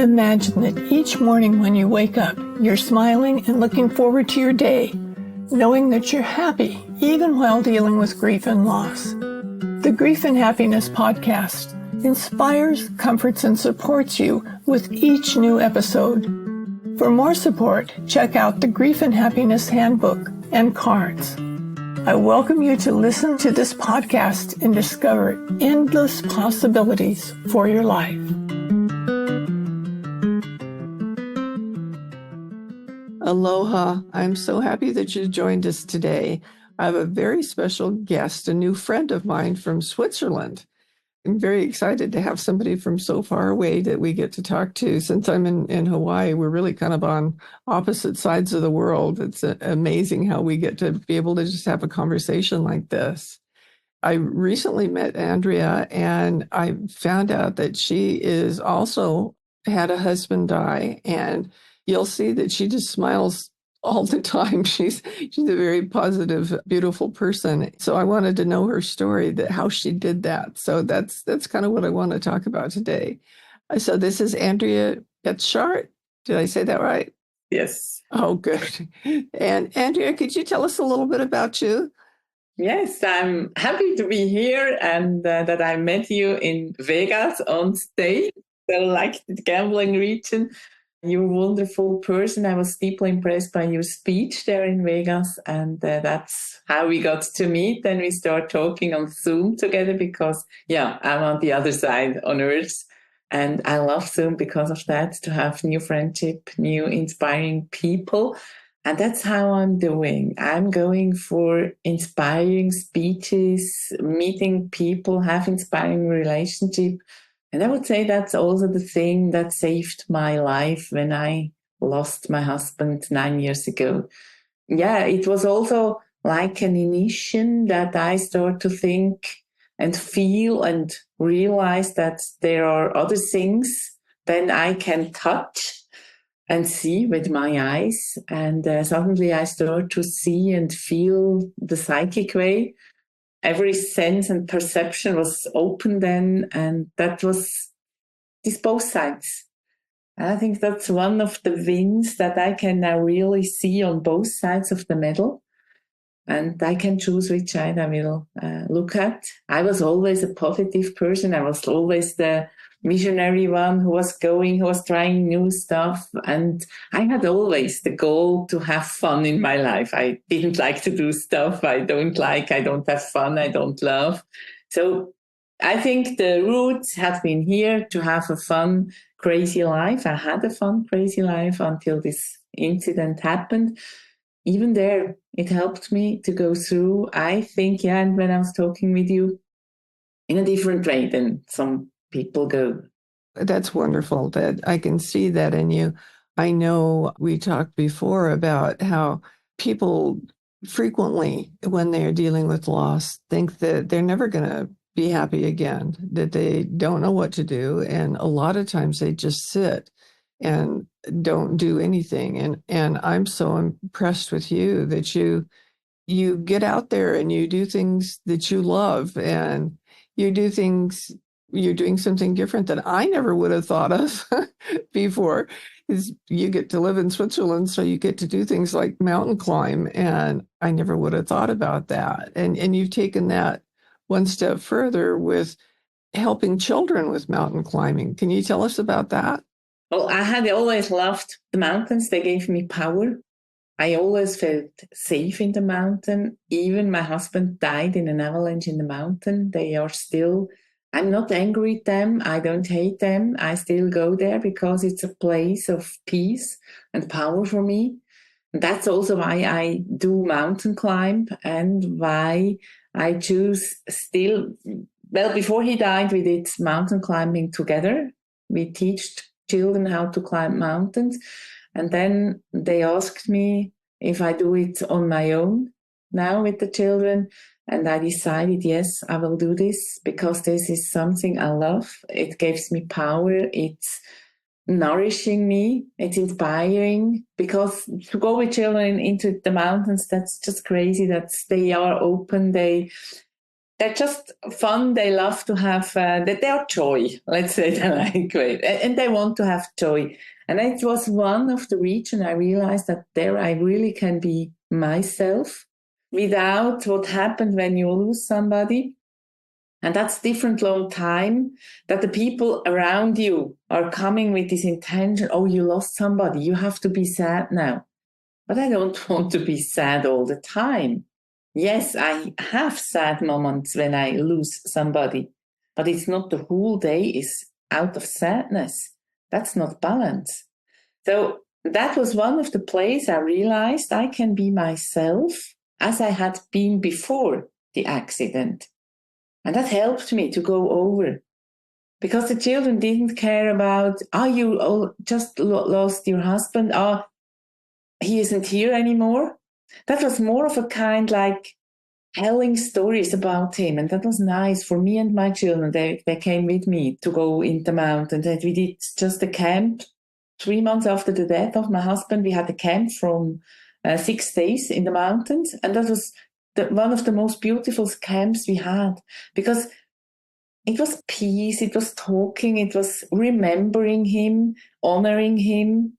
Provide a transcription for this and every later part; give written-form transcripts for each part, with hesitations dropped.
Imagine that each morning when you wake up, you're smiling and looking forward to your day, knowing that you're happy even while dealing with grief and loss. The Grief and Happiness podcast inspires, comforts, and supports you with each new episode. For more support, check out the Grief and Happiness Handbook and cards. I welcome you to listen to this podcast and discover endless possibilities for your life. Aloha. I'm so happy that you joined us today. I have a very special guest, a new friend of mine from Switzerland. I'm very excited to have somebody from so far away that we get to talk to. Since I'm in Hawaii, we're really kind of on opposite sides of the world. It's amazing how we get to be able to just have a conversation like this. I recently met Andrea, and I found out that she is also had a husband die, and you'll see that she just smiles all the time. She's a very positive, beautiful person. So I wanted to know her story, that how she did that. So that's kind of what I want to talk about today. So this is Andrea Betschart. Did I say that right? Yes. Oh, good. And Andrea, could you tell us a little bit about you? Yes, I'm happy to be here and that I met you in Vegas on stage. So like the gambling region. You're a wonderful person. I was deeply impressed by your speech there in Vegas. And that's how we got to meet. Then we start talking on Zoom together because, I'm on the other side on Earth. And I love Zoom because of that, to have new friendship, new inspiring people. And that's how I'm doing. I'm going for inspiring speeches, meeting people, have inspiring relationship. And I would say that's also the thing that saved my life when I lost my husband 9 years ago. Yeah, it was also like an initiation that I start to think and feel and realize that there are other things than I can touch and see with my eyes. And suddenly I start to see and feel the psychic way. Every sense and perception was open then, and that was these both sides. And I think that's one of the wins that I can now really see on both sides of the medal. And I can choose which side I will look at. I was always a positive person. I was always the missionary one who was trying new stuff. And I had always the goal to have fun in my life. I didn't like to do stuff I don't have fun, I don't love. So I think the roots have been here to have a fun, crazy life. I had a fun, crazy life until this incident happened. Even there, it helped me to go through, I think, and when I was talking with you, in a different way than some people go. That's wonderful that I can see that in you. I know we talked before about how people frequently, when they're dealing with loss, think that they're never going to be happy again, that they don't know what to do. And a lot of times they just sit and don't do anything. And I'm so impressed with you that you get out there and you do things that you love, and you're doing something different that I never would have thought of before. Is you get to live in Switzerland, so you get to do things like mountain climb, and I never would have thought about that. And you've taken that one step further with helping children with mountain climbing. Can you tell us about that? Well, I had always loved the mountains. They gave me power. I always felt safe in the mountain. Even my husband died in an avalanche in the mountain. They are still, I'm not angry at them. I don't hate them. I still go there because it's a place of peace and power for me. And that's also why I do mountain climb and why I choose still. Well, before he died, we did mountain climbing together. We teach children how to climb mountains. And then they asked me if I do it on my own now with the children. And I decided, yes, I will do this because this is something I love. It gives me power. It's nourishing me. It's inspiring, because to go with children into the mountains, that's just crazy. They are open. they're just fun. They love to have, they are joy, let's say that like way. And they want to have joy. And it was one of the region I realized that there I really can be myself without what happened when you lose somebody. And that's different long time that the people around you are coming with this intention. Oh, you lost somebody. You have to be sad now. But I don't want to be sad all the time. Yes, I have sad moments when I lose somebody, but it's not the whole day is out of sadness. That's not balance. So that was one of the places I realized I can be myself as I had been before the accident. And that helped me to go over because the children didn't care about, you just lost your husband. He isn't here anymore. That was more of a kind like telling stories about him. And that was nice for me and my children. They came with me to go in the mountains. And we did just a camp 3 months after the death of my husband. We had a camp from 6 days in the mountains. And that was one of the most beautiful camps we had because it was peace. It was talking. It was remembering him, honoring him,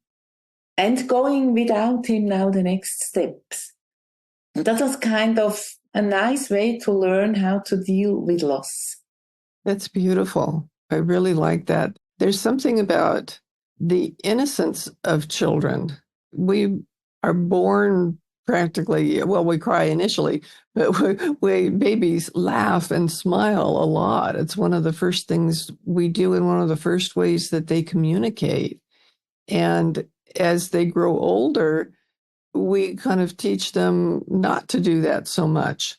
and going without him now the next steps. And that was kind of a nice way to learn how to deal with loss. That's beautiful. I really like that. There's something about the innocence of children. We are born practically, well, we cry initially, but babies laugh and smile a lot. It's one of the first things we do and one of the first ways that they communicate. And as they grow older, we kind of teach them not to do that so much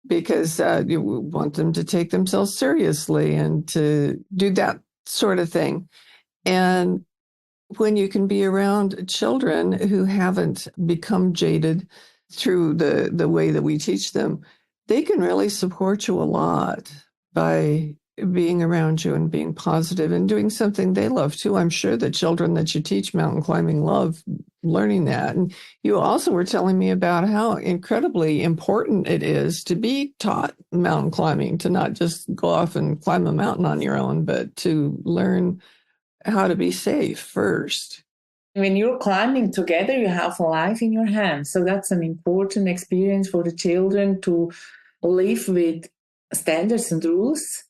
because you want them to take themselves seriously and to do that sort of thing. And when you can be around children who haven't become jaded through the way that we teach them, they can really support you a lot by being around you and being positive and doing something they love too. I'm sure the children that you teach mountain climbing love learning that. And you also were telling me about how incredibly important it is to be taught mountain climbing, to not just go off and climb a mountain on your own, but to learn how to be safe first. When you're climbing together, you have a life in your hands. So that's an important experience for the children to live with standards and rules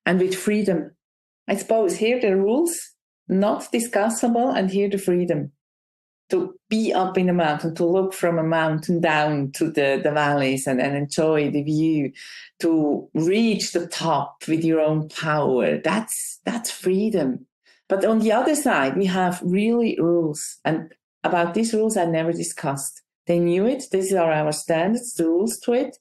and with freedom. I suppose here the rules, not discussable, and here the freedom to be up in the mountain, to look from a mountain down to the valleys and enjoy the view, to reach the top with your own power. That's freedom. But on the other side, we have really rules. And about these rules, I never discussed. They knew it. These are our standards, the rules to it.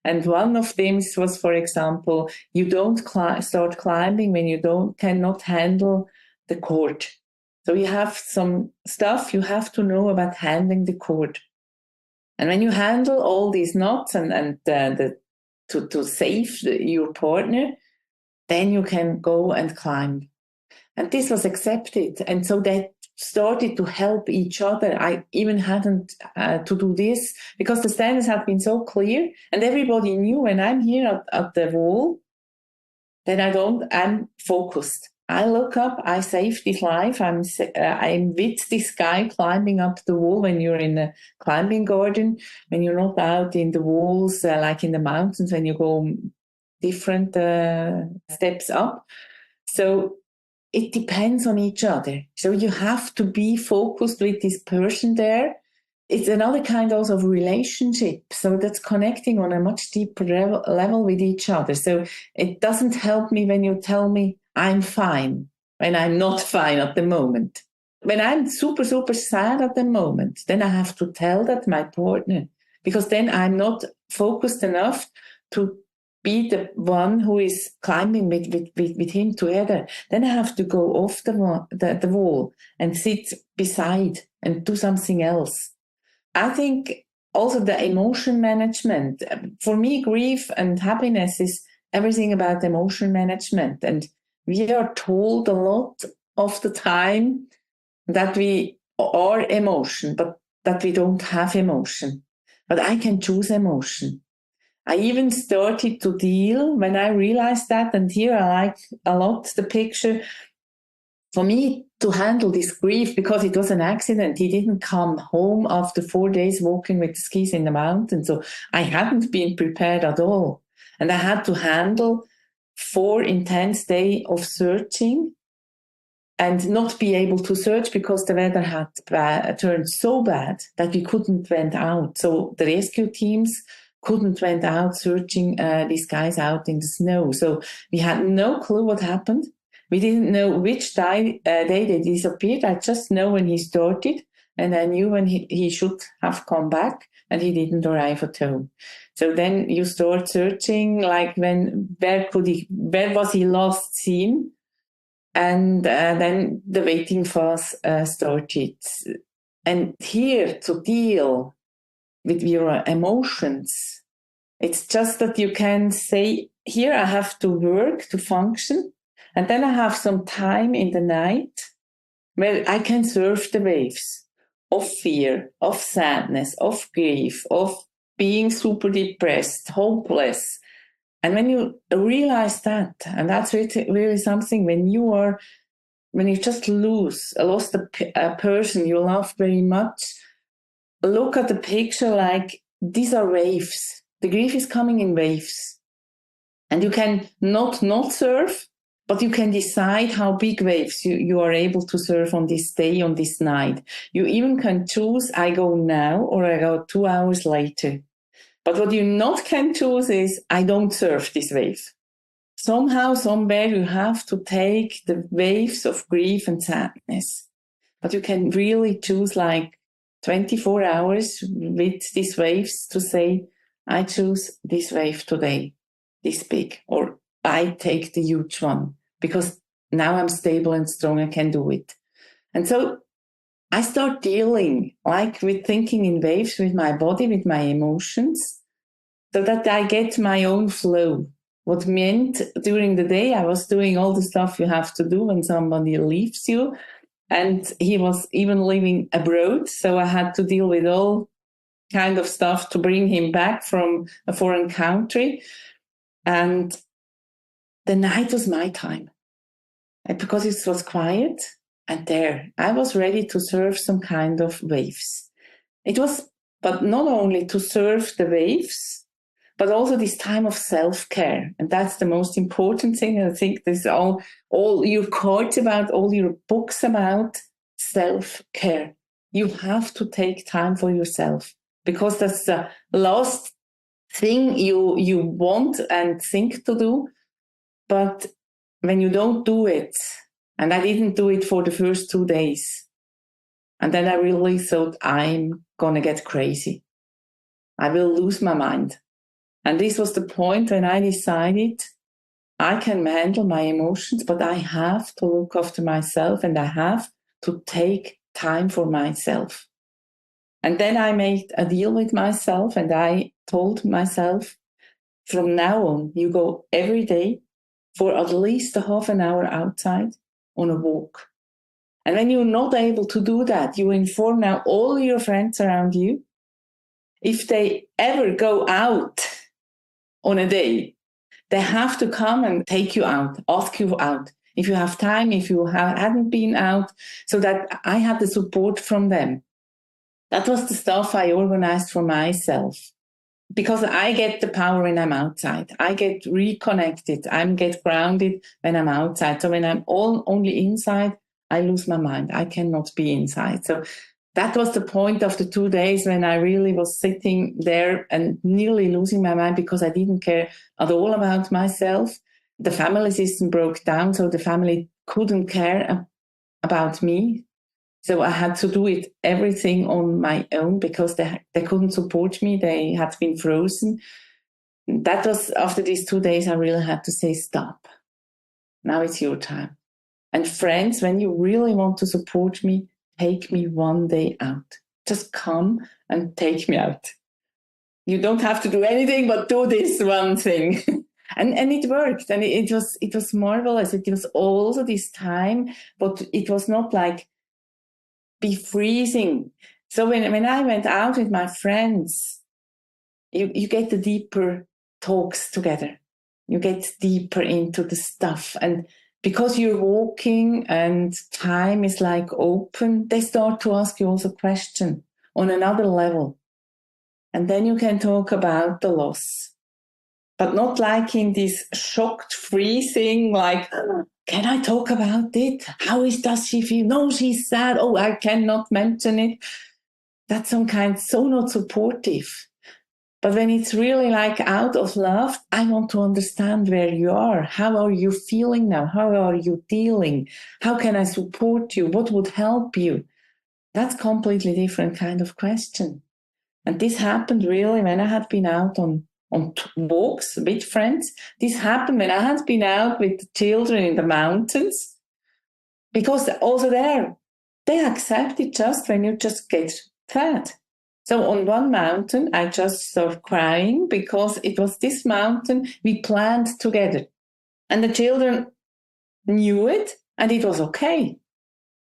And one of them was, for example, you don't start climbing when you cannot handle the cord. So you have some stuff you have to know about handling the cord. And when you handle all these knots and to save your partner, then you can go and climb. And this was accepted. And so they started to help each other. I even hadn't to do this because the standards have been so clear and everybody knew when I'm here at the wall, then I'm focused. I look up, I save this life. I'm with this guy climbing up the wall when you're in a climbing garden, when you're not out in the walls, like in the mountains, when you go different steps up. So it depends on each other. So you have to be focused with this person there. It's another kind also of relationship. So that's connecting on a much deeper level with each other. So it doesn't help me when you tell me I'm fine, when I'm not fine at the moment. When I'm super, super sad at the moment, then I have to tell that my partner, because then I'm not focused enough to be the one who is climbing with him together. Then I have to go off the wall and sit beside and do something else. I think also the emotion management, for me, grief and happiness is everything about emotion management. And we are told a lot of the time that we are emotion, but that we don't have emotion. But I can choose emotion. I even started to deal when I realized that. And here I like a lot the picture for me to handle this grief because it was an accident. He didn't come home after 4 days walking with skis in the mountains. So I hadn't been prepared at all. And I had to handle 4 intense days of searching and not be able to search because the weather had turned so bad that we couldn't went out. So the rescue teams couldn't went out searching these guys out in the snow. So we had no clue what happened. We didn't know which day they disappeared. I just know when he started, and I knew when he should have come back, and he didn't arrive at home. So then you start searching, like where was he last seen? And then the waiting phase started. And here to deal with your emotions, it's just that you can say, here I have to work to function. And then I have some time in the night where I can surf the waves of fear, of sadness, of grief, of being super depressed, hopeless. And when you realize that, and that's really something when you just lost a person you love very much, look at the picture like these are waves. The grief is coming in waves. And you can not surf, but you can decide how big waves you are able to surf on this day, on this night. You even can choose, I go now or I go 2 hours later. But what you not can choose is, I don't surf this wave. Somehow, somewhere, you have to take the waves of grief and sadness. But you can really choose like 24 hours with these waves to say, I choose this wave today, this big, or I take the huge one because now I'm stable and strong, I can do it. And so I start dealing like with thinking in waves with my body, with my emotions, so that I get my own flow. What meant during the day, I was doing all the stuff you have to do when somebody leaves you. And he was even living abroad. So I had to deal with all kind of stuff to bring him back from a foreign country. And the night was my time. And because it was quiet, and there I was ready to surf some kind of waves. It was, but not only to surf the waves, but also this time of self-care. And that's the most important thing. And I think this is all your cards about, all your books about self-care. You have to take time for yourself because that's the last thing you want and think to do. But when you don't do it, and I didn't do it for the first 2 days, and then I really thought, I'm going to get crazy. I will lose my mind. And this was the point when I decided I can handle my emotions, but I have to look after myself and I have to take time for myself. And then I made a deal with myself and I told myself, from now on, you go every day for at least a half an hour outside on a walk. And when you're not able to do that, you inform now all your friends around you. If they ever go out on a day, they have to come and take you out, ask you out. If you have time, if you hadn't been out, so that I had the support from them. That was the stuff I organized for myself. Because I get the power when I'm outside. I get reconnected. I get grounded when I'm outside. So when I'm only inside, I lose my mind. I cannot be inside. So that was the point of the 2 days when I really was sitting there and nearly losing my mind because I didn't care at all about myself. The family system broke down, so the family couldn't care about me. So I had to do it everything on my own because they couldn't support me. They had been frozen. That was after these 2 days, I really had to say, stop. Now it's your time. And friends, when you really want to support me, take me 1 day out. Just come and take me out. You don't have to do anything but do this one thing. and it worked. And it was marvelous. It was also this time, but it was not like be freezing. So when I went out with my friends, you get the deeper talks together. You get deeper into the stuff. And because you're walking and time is like open, they start to ask you also questions on another level. And then you can talk about the loss. But not like in this shocked freezing, like, can I talk about it? Does she feel? No, she's sad. Oh, I cannot mention it. That's some kind so not supportive. But when it's really like out of love, I want to understand where you are. How are you feeling now? How are you dealing? How can I support you? What would help you? That's completely different kind of question. And this happened really when I had been out on walks with friends. This happened when I had been out with the children in the mountains. Because also there, they accept it just when you just get sad. So on one mountain, I just started crying because it was this mountain we planned together. And the children knew it and it was okay.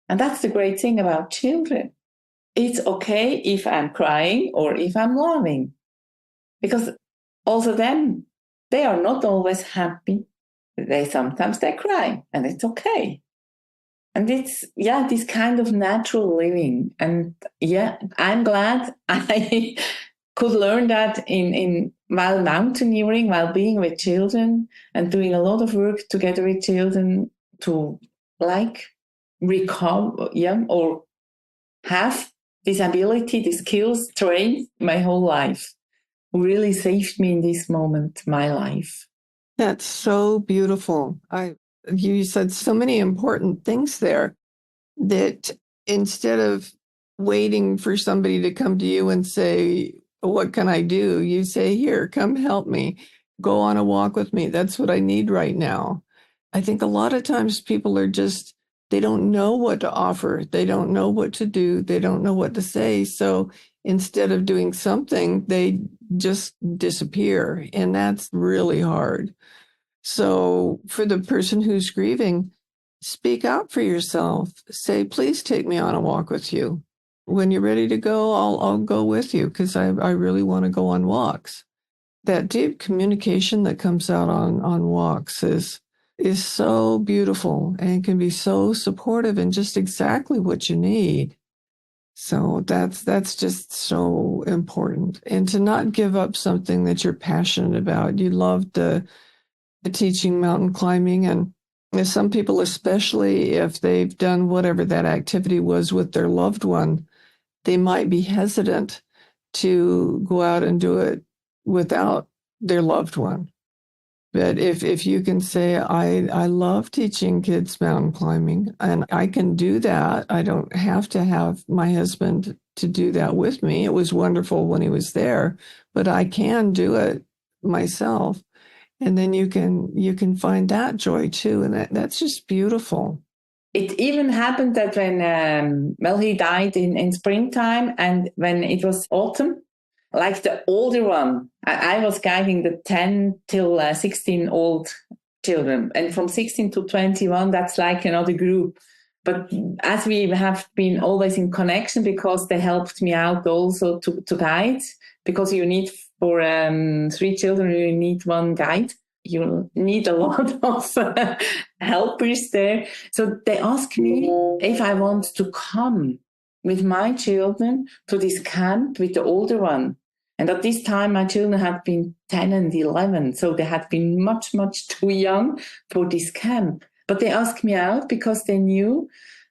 And that's the great thing about children. It's okay if I'm crying or if I'm laughing. Because also then, they are not always happy. Sometimes they cry and it's okay. And it's, this kind of natural living. And I'm glad I could learn that in while mountaineering, while being with children and doing a lot of work together with children to like recover, or have this ability, these skills trained my whole life. Really saved me in this moment, my life. That's so beautiful. You said so many important things there that instead of waiting for somebody to come to you and say, what can I do? You say, here, come help me. Go on a walk with me. That's what I need right now. I think a lot of times people are just, they don't know what to offer. They don't know what to do. They don't know what to say. So instead of doing something, they just disappear. And that's really hard. So for the person who's grieving, speak out for yourself. Say, please take me on a walk with you. When you're ready to go, I'll go with you because I really want to go on walks. That deep communication that comes out on walks is so beautiful and can be so supportive and just exactly what you need. So that's just so important. And to not give up something that you're passionate about. You love the teaching mountain climbing, and some people, especially if they've done whatever that activity was with their loved one, they might be hesitant to go out and do it without their loved one. But if you can say, I love teaching kids mountain climbing and I can do that, I don't have to have my husband to do that with me. It was wonderful when he was there, but I can do it myself. And then you can find that joy too. And that's just beautiful. It even happened that when, he died in springtime, and when it was autumn, like the older one, I was guiding the 10 till 16 old children. And from 16 to 21, that's like another group. But as we have been always in connection, because they helped me out also to guide, because you need for 3 children, you need 1 guide. You need a lot of helpers there. So they asked me if I want to come with my children to this camp with the older one. And at this time, my children had been 10 and 11. So they had been much, much too young for this camp. But they asked me out because they knew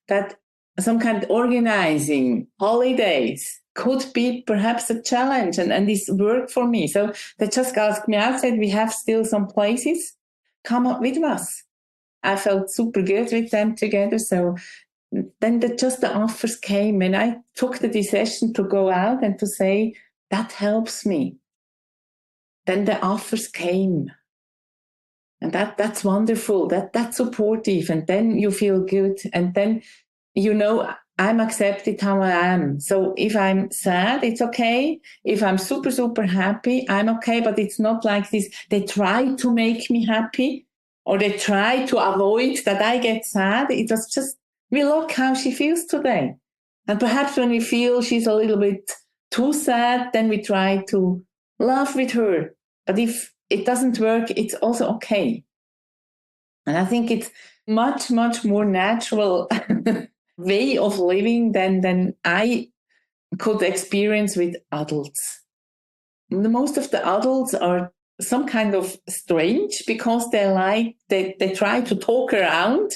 that some kind of organizing holidays could be perhaps a challenge, and this worked for me. So they just asked me out, said, we have still some places, come up with us. I felt super good with them together. So then the offers came, and I took the decision to go out and to say, that helps me. Then the offers came. And that's wonderful. That's supportive. And then you feel good. And then, I'm accepted how I am. So if I'm sad, it's okay. If I'm super, super happy, I'm okay. But it's not like this. They try to make me happy, or they try to avoid that I get sad. It was just, we look how she feels today. And perhaps when we feel she's a little bit too sad, then we try to laugh with her. But if it doesn't work, it's also okay. And I think it's much, much more natural way of living than I could experience with adults. Most of the adults are some kind of strange because they try to talk around,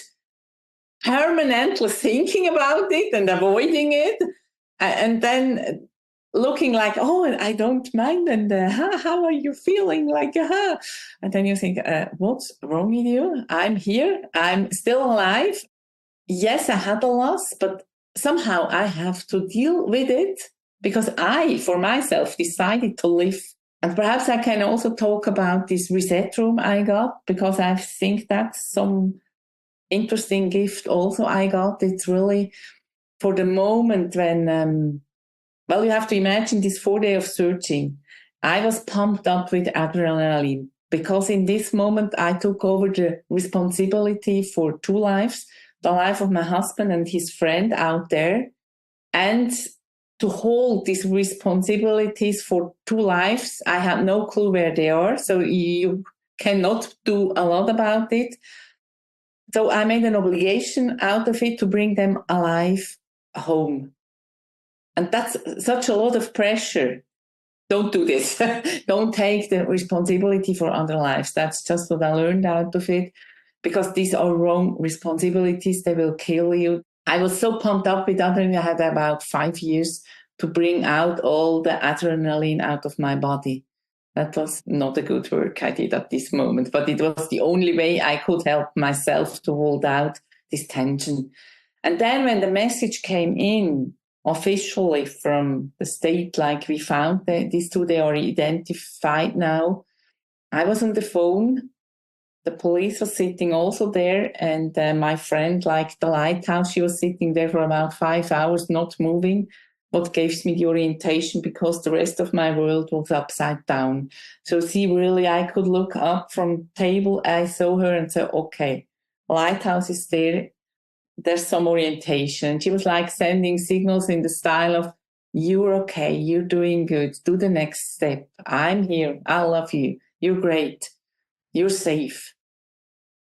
permanently thinking about it and avoiding it, and then looking like, oh, I don't mind, and how are you feeling? Like, and then you think, what's wrong with you? I'm here. I'm still alive. Yes, I had a loss, but somehow I have to deal with it because I, for myself, decided to live. And perhaps I can also talk about this reset room I got, because I think that's some interesting gift also I got. It's really for the moment when, well, you have to imagine this 4 day of searching. I was pumped up with adrenaline because in this moment I took over the responsibility for two lives, the life of my husband and his friend out there, and to hold these responsibilities for two lives. I had no clue where they are, so you cannot do a lot about it. So I made an obligation out of it to bring them alive home. And that's such a lot of pressure. Don't do this. Don't take the responsibility for other lives. That's just what I learned out of it, because these are wrong responsibilities. They will kill you. I was so pumped up with adrenaline. I had about 5 years to bring out all the adrenaline out of my body. That was not a good work I did at this moment, but it was the only way I could help myself to hold out this tension. And then when the message came in officially from the state, like we found that these two, they are identified now, I was on the phone. The police was sitting also there, and my friend, like the lighthouse, she was sitting there for about 5 hours, not moving. What gives me the orientation, because the rest of my world was upside down. So see, really, I could look up from table. I saw her and said, okay, lighthouse is there. There's some orientation. She was like sending signals in the style of, you're okay, you're doing good, do the next step. I'm here. I love you. You're great. You're safe.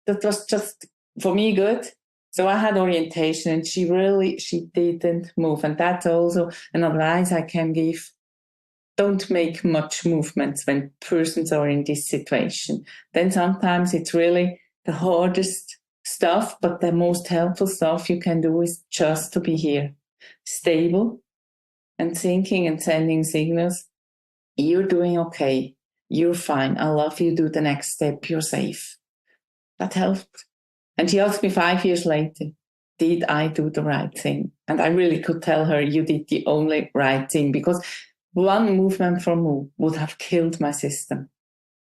That was just for me good. So I had orientation, and she didn't move. And that's also an advice I can give. Don't make much movements when persons are in this situation. Then sometimes it's really the hardest stuff, but the most helpful stuff you can do is just to be here, stable, and thinking and sending signals. You're doing okay. You're fine. I love you. Do the next step. You're safe. That helped. And she asked me 5 years later, did I do the right thing? And I really could tell her, you did the only right thing, because one movement from you would have killed my system,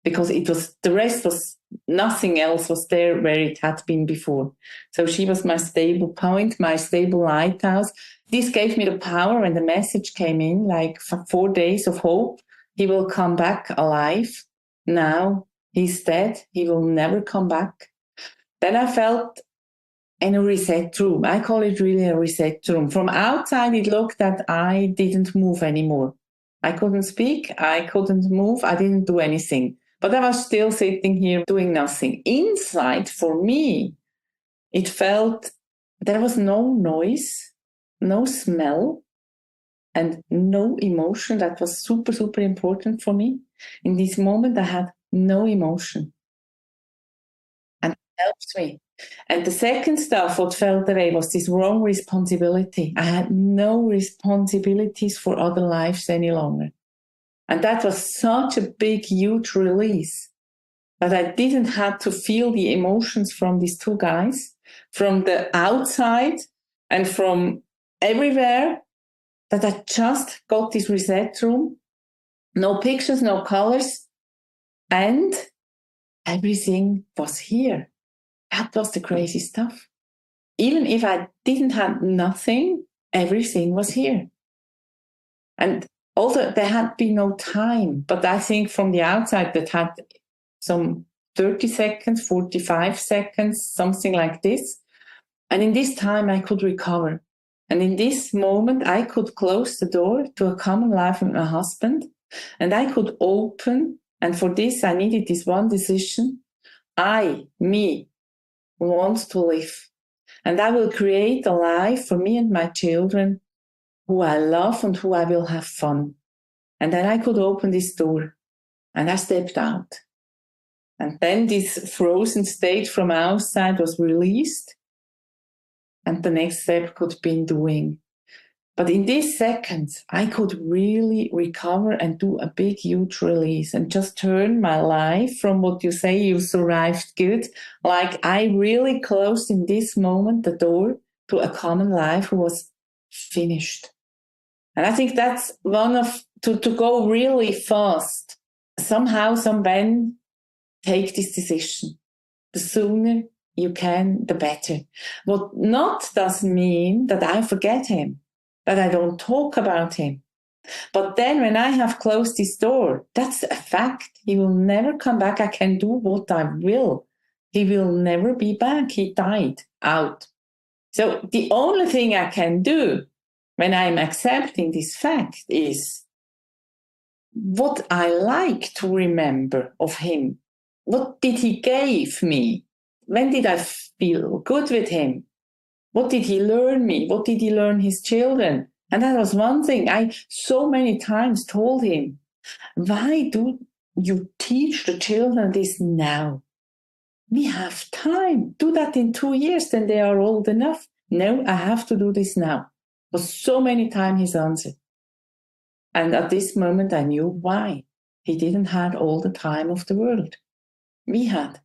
because it was, the rest was, nothing else was there where it had been before. So she was my stable point, my stable lighthouse. This gave me the power when the message came in, like 4 days of hope. He will come back alive. Now he's dead. He will never come back. Then I felt in a reset room. I call it really a reset room. From outside, it looked that I didn't move anymore. I couldn't speak. I couldn't move. I didn't do anything. But I was still sitting here doing nothing. Inside, for me, it felt there was no noise, no smell, and no emotion. That was super, super important for me. In this moment, I had no emotion. And it helped me. And the second stuff, what felt away, was this wrong responsibility. I had no responsibilities for other lives any longer. And that was such a big, huge release that I didn't have to feel the emotions from these two guys, from the outside and from everywhere, that I just got this reset room. No pictures, no colors. And everything was here. That was the crazy stuff. Even if I didn't have nothing, everything was here. And also, there had been no time. But I think from the outside, that had some 30 seconds, 45 seconds, something like this. And in this time, I could recover. And in this moment, I could close the door to a common life with my husband. And I could open And for this, I needed this one decision. Me, want to live. And I will create a life for me and my children who I love and who I will have fun. And then I could open this door and I stepped out. And then this frozen state from outside was released. And the next step could be doing. But in these seconds, I could really recover and do a big, huge release and just turn my life from what you say you survived good. Like I really closed in this moment the door to a common life who was finished. And I think that's one of, to go really fast. Somehow, when take this decision. The sooner you can, the better. What not doesn't mean that I forget him, that I don't talk about him. But then when I have closed this door, that's a fact. He will never come back. I can do what I will. He will never be back. He died out. So the only thing I can do when I'm accepting this fact is what I like to remember of him. What did he give me? When did I feel good with him? What did he learn me? What did he learn his children? And that was one thing I so many times told him. Why do you teach the children this now? We have time. Do that in 2 years, then they are old enough. No, I have to do this now. Was so many times his answer. And at this moment, I knew why. He didn't have all the time of the world. We had.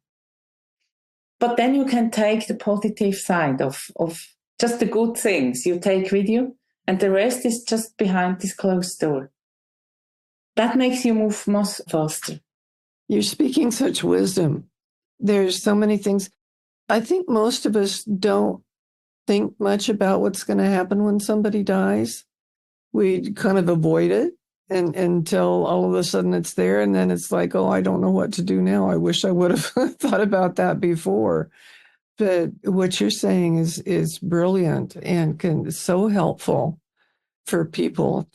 But then you can take the positive side of just the good things you take with you, and the rest is just behind this closed door. That makes you move much faster. You're speaking such wisdom. There's so many things. I think most of us don't think much about what's going to happen when somebody dies. We kind of avoid it until all of a sudden it's there. And then it's like, oh, I don't know what to do now. I wish I would have thought about that before. But what you're saying is brilliant and so helpful for people.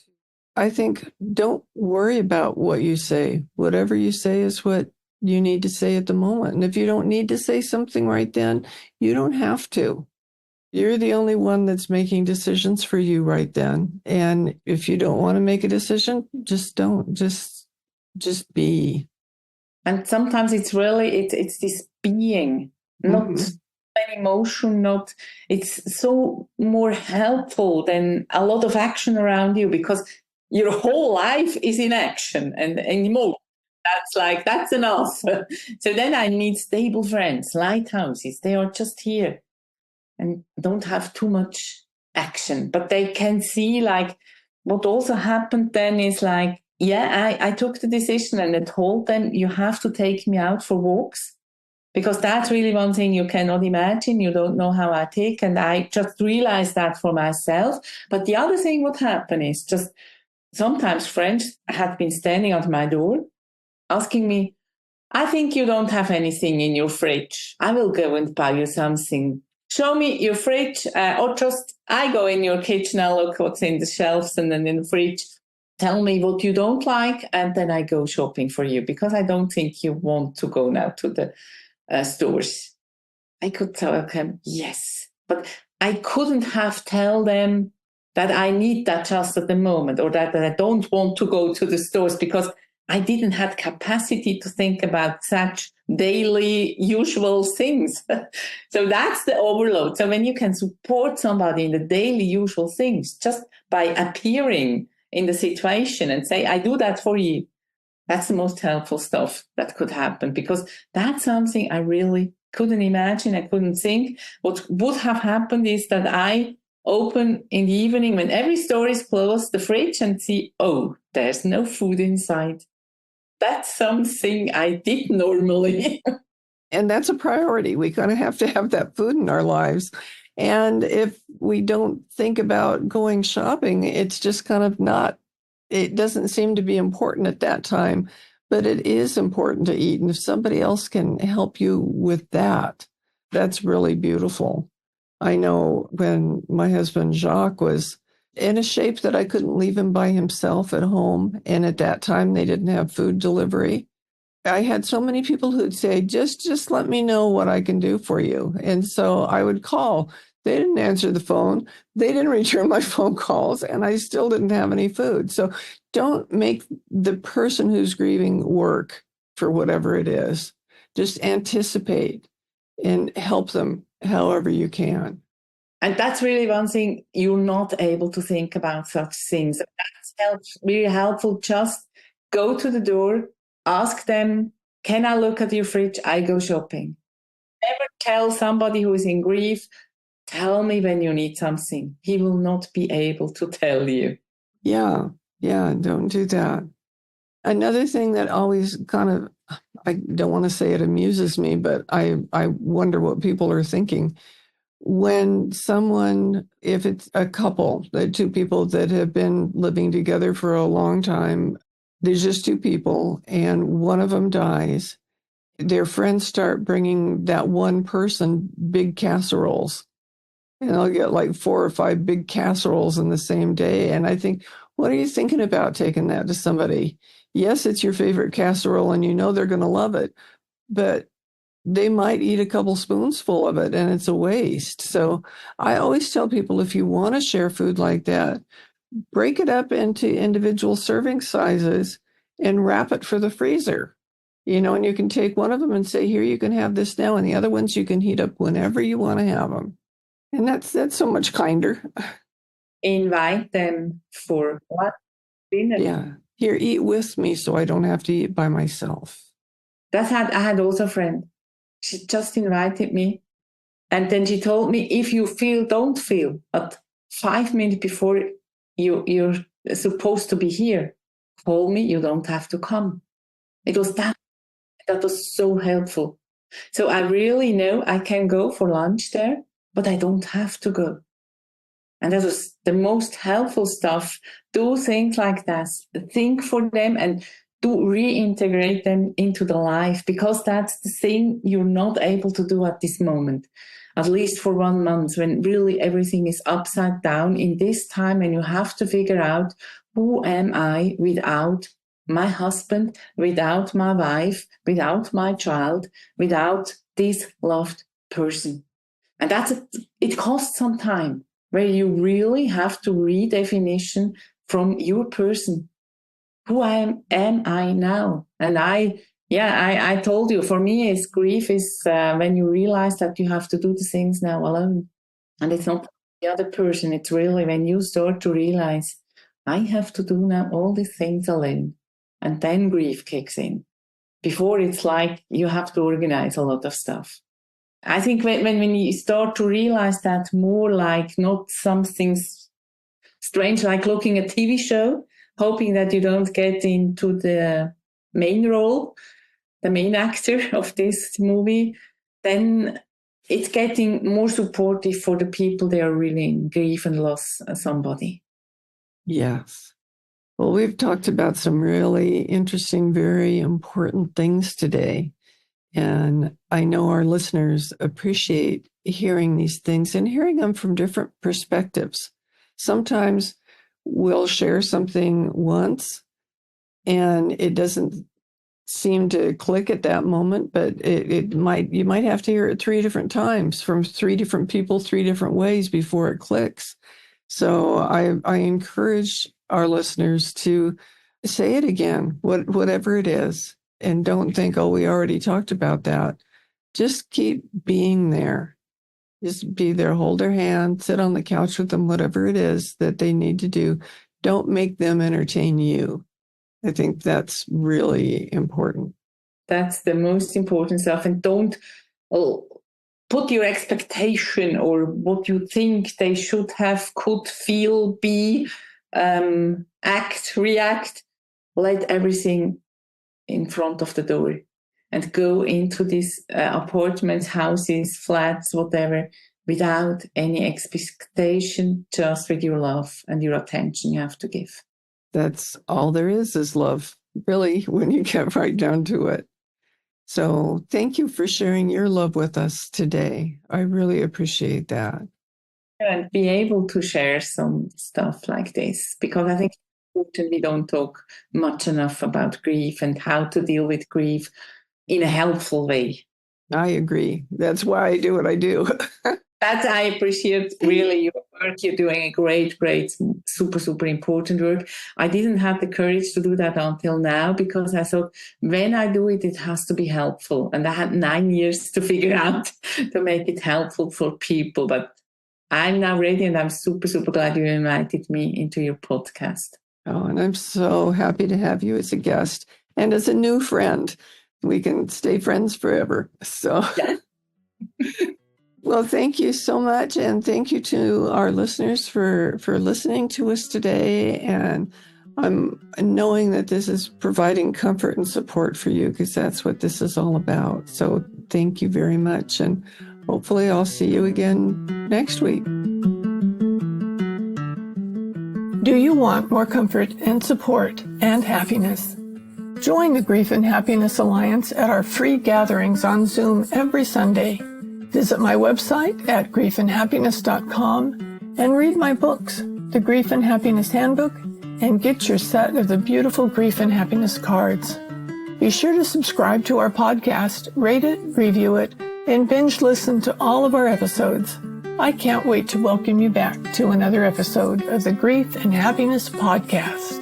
I think don't worry about what you say. Whatever you say is what you need to say at the moment. And if you don't need to say something right then, you don't have to. You're the only one that's making decisions for you right then. And if you don't want to make a decision, just don't. Just be. And sometimes it's really, it's this being, not an emotion, not, it's so more helpful than a lot of action around you, because your whole life is in action and emotion. That's enough. So then I need stable friends, lighthouses. They are just here and don't have too much action, but they can see like what also happened then is like, yeah, I took the decision and I told them, you have to take me out for walks, because that's really one thing you cannot imagine. You don't know how I take. And I just realized that for myself. But the other thing what happened is just sometimes friends had been standing at my door asking me, I think you don't have anything in your fridge. I will go and buy you something. Show me your fridge, or just I go in your kitchen, I look what's in the shelves and then in the fridge. Tell me what you don't like, and then I go shopping for you, because I don't think you want to go now to the stores. I could tell them yes, but I couldn't have tell them that I need that just at the moment, or that I don't want to go to the stores, because I didn't have capacity to think about such daily usual things. So that's the overload. So when you can support somebody in the daily usual things just by appearing in the situation and say, I do that for you, that's the most helpful stuff that could happen, because that's something I really couldn't imagine. I couldn't think. What would have happened is that I open in the evening when every store is closed, the fridge, and see, oh, there's no food inside. That's something I did normally. And that's a priority. We kind of have to have that food in our lives. And if we don't think about going shopping, it's just kind of not, it doesn't seem to be important at that time, but it is important to eat. And if somebody else can help you with that, that's really beautiful. I know when my husband Jacques was in a shape that I couldn't leave him by himself at home. And at that time, they didn't have food delivery. I had so many people who'd say, just let me know what I can do for you. And so I would call. They didn't answer the phone. They didn't return my phone calls, and I still didn't have any food. So don't make the person who's grieving work for whatever it is. Just anticipate and help them however you can. And that's really one thing you're not able to think about such things. That's really helpful. Just go to the door, ask them, can I look at your fridge? I go shopping. Never tell somebody who is in grief, tell me when you need something. He will not be able to tell you. Yeah, don't do that. Another thing that always kind of, I don't want to say it amuses me, but I wonder what people are thinking. When someone, if it's a couple, the two people that have been living together for a long time, there's just two people and one of them dies, their friends start bringing that one person big casseroles. And I'll get like 4 or 5 big casseroles in the same day. And I think, what are you thinking about taking that to somebody? Yes, it's your favorite casserole and you know they're going to love it, but they might eat a couple spoonsful of it and it's a waste. So I always tell people, if you want to share food like that, break it up into individual serving sizes and wrap it for the freezer. And you can take one of them and say, here, you can have this now. And the other ones you can heat up whenever you want to have them. And that's so much kinder. Invite them for what? Dinner. Yeah. Here, eat with me so I don't have to eat by myself. I had also a friend. She just invited me. And then she told me, if you don't feel, at 5 minutes before you're supposed to be here, call me, you don't have to come. It was that was so helpful. So I really know I can go for lunch there, but I don't have to go. And that was the most helpful stuff. Do things like that. Think for them and do reintegrate them into the life, because that's the thing you're not able to do at this moment, at least for 1 month, when really everything is upside down in this time and you have to figure out, who am I without my husband, without my wife, without my child, without this loved person. And it costs some time, where you really have to redefinition from your person. Who am I now? And I told you, for me, grief is when you realize that you have to do the things now alone. And it's not the other person. It's really when you start to realize, I have to do now all these things alone. And then grief kicks in. Before, it's like you have to organize a lot of stuff. I think when you start to realize that more, like not something strange, like looking at a TV show, hoping that you don't get into the main role, the main actor of this movie, then it's getting more supportive for the people that are really in grief and lost somebody. Yes. Well, we've talked about some really interesting, very important things today. And I know our listeners appreciate hearing these things and hearing them from different perspectives. Sometimes we'll share something once and it doesn't seem to click at that moment, but you might have to hear it 3 different times from 3 different people, 3 different ways before it clicks. So I encourage our listeners to say it again, whatever it is. And don't think, oh, we already talked about that. Just keep being there. Just be there, hold their hand, sit on the couch with them, whatever it is that they need to do. Don't make them entertain you. I think that's really important. That's the most important stuff. And don't put your expectation or what you think they should have, could feel, be, act, react. Let everything in front of the door and go into these apartments, houses, flats, whatever, without any expectation, just with your love and your attention you have to give. That's all there is love, really, when you get right down to it. So thank you for sharing your love with us today. I really appreciate that. And be able to share some stuff like this, because I think important. We don't talk much enough about grief and how to deal with grief in a helpful way. I agree. That's why I do what I do. That I appreciate really your work. You're doing a great, super, super important work. I didn't have the courage to do that until now because I thought when I do it, it has to be helpful. And I had 9 years to figure out to make it helpful for people. But I'm now ready and I'm super, super glad you invited me into your podcast. Oh, and I'm so happy to have you as a guest and as a new friend. We can stay friends forever. So. Yeah. Well, thank you so much. And thank you to our listeners for listening to us today. And I'm knowing that this is providing comfort and support for you because that's what this is all about. So thank you very much. And hopefully I'll see you again next week. Do you want more comfort and support and happiness? Join the Grief and Happiness Alliance at our free gatherings on Zoom every Sunday. Visit my website at griefandhappiness.com and read my books, The Grief and Happiness Handbook, and get your set of the beautiful Grief and Happiness cards. Be sure to subscribe to our podcast, rate it, review it, and binge listen to all of our episodes. I can't wait to welcome you back to another episode of the Grief and Happiness Podcast.